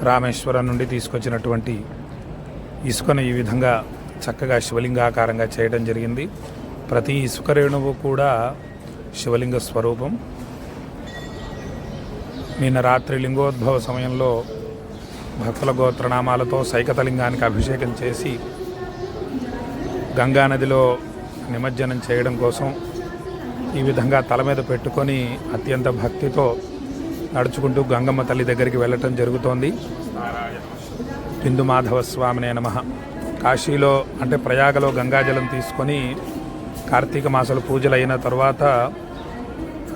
రామేశ్వరం నుండి తీసుకొచ్చినటువంటి ఇసుకను ఈ విధంగా చక్కగా శివలింగాకారంగా చేయడం జరిగింది. ప్రతి ఇసుక రేణువు కూడా శివలింగ స్వరూపం. నిన్న రాత్రి లింగోద్భవ సమయంలో భక్తుల గోత్రనామాలతో సైకతలింగానికి అభిషేకం చేసి గంగానదిలో నిమజ్జనం చేయడం కోసం ఈ విధంగా తల మీద పెట్టుకొని అత్యంత భక్తితో నడుచుకుంటూ గంగమ్మ తల్లి దగ్గరికి వెళ్ళటం జరుగుతోంది. బిందు మాధవ స్వామినే నమః. కాశీలో అంటే ప్రయాగలో గంగాజలం తీసుకొని కార్తీక మాసాలు పూజలు అయిన తర్వాత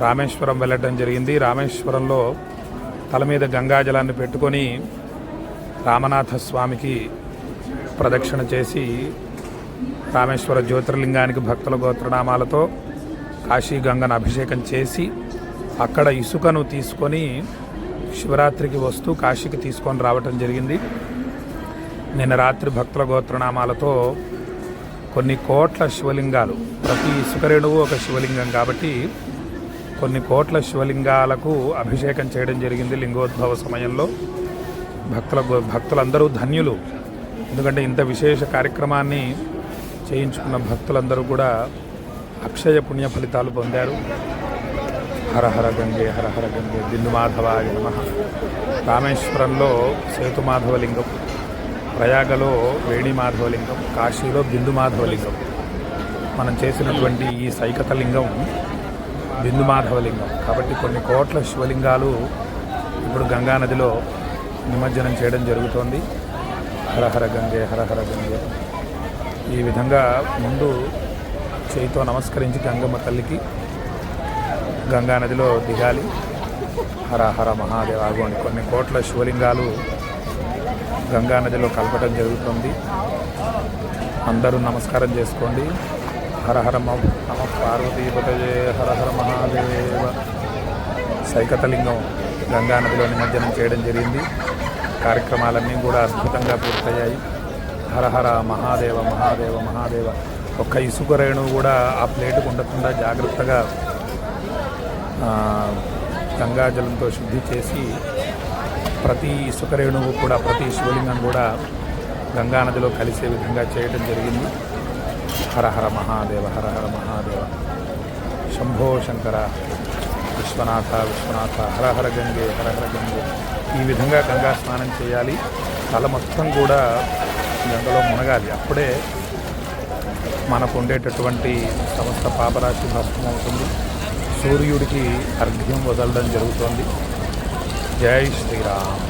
రామేశ్వరం వెళ్ళటం జరిగింది. రామేశ్వరంలో తల మీద గంగాజలాన్ని పెట్టుకొని రామనాథ స్వామికి ప్రదక్షిణ చేసి రామేశ్వర జ్యోతిర్లింగానికి భక్తుల గోత్రనామాలతో కాశీ గంగను అభిషేకం చేసి అక్కడ ఇసుకను తీసుకొని శివరాత్రికి వస్తూ కాశీకి తీసుకొని రావటం జరిగింది. నిన్న రాత్రి భక్తుల గోత్రనామాలతో కొన్ని కోట్ల శివలింగాలు, ప్రతి ఇసుక రేణువు ఒక శివలింగం కాబట్టి కొన్ని కోట్ల శివలింగాలకు అభిషేకం చేయడం జరిగింది లింగోద్భవ సమయంలో. భక్తులందరూ ధన్యులు. ఎందుకంటే ఇంత విశేష కార్యక్రమాన్ని చేయించుకున్న భక్తులందరూ కూడా అక్షయ పుణ్య ఫలితాలు పొందారు. హర హర గంగే హర హర గంగే బిందు మాధవాయ నమః. రామేశ్వరంలో సేతుమాధవలింగం, ప్రయాగలో వేణి మాధవలింగం, కాశీలో బిందు మాధవలింగం. మనం చేసినటువంటి ఈ సైకతలింగం బిందు మాధవలింగం కాబట్టి కొన్ని కోట్ల శివలింగాలు ఇప్పుడు గంగానదిలో నిమజ్జనం చేయడం జరుగుతోంది. హర హర గంగే హర హర గంగే. ఈ విధంగా ముందు చేయితో నమస్కరించి గంగమ్మ తల్లికి గంగానదిలో దిగాలి. హర హర మహాదేవ. ఆగోండి, కొన్ని కోట్ల శివలింగాలు గంగానదిలో కలపటం జరుగుతుంది. అందరూ నమస్కారం చేసుకోండి. హర హర నమ పార్వతీపతయే హర హర మహాదేవ. సైకతలింగం గంగానదిలో నిమజ్జనం చేయడం జరిగింది. కార్యక్రమాలన్నీ కూడా అద్భుతంగా పూర్తయ్యాయి. హర హర మహాదేవ మహాదేవ మహాదేవ. ఒక్క ఇసుక రేణువు కూడా ఆ ప్లేటుకు ఉండకుండా జాగ్రత్తగా గంగాజలంతో శుద్ధి చేసి ప్రతి ఇసుక రేణువు కూడా, ప్రతి శివలింగం కూడా గంగానదిలో కలిసే విధంగా చేయడం జరిగింది. హర హర మహాదేవ హర హర మహాదేవ. శంభో శంకర విశ్వనాథ విశ్వనాథ. హర హర గంగే హర హర గంగే. ఈ విధంగా గంగా స్నానం చేయాలి. తల మొత్తం కూడా గంగలో మునగాలి. అప్పుడే మనకు ఉండేటటువంటి సమస్త పాపరాశి భస్మం అవుతుంది. సూర్యుడికి అర్ఘ్యం వదలడం జరుగుతోంది. జై శ్రీరామ్.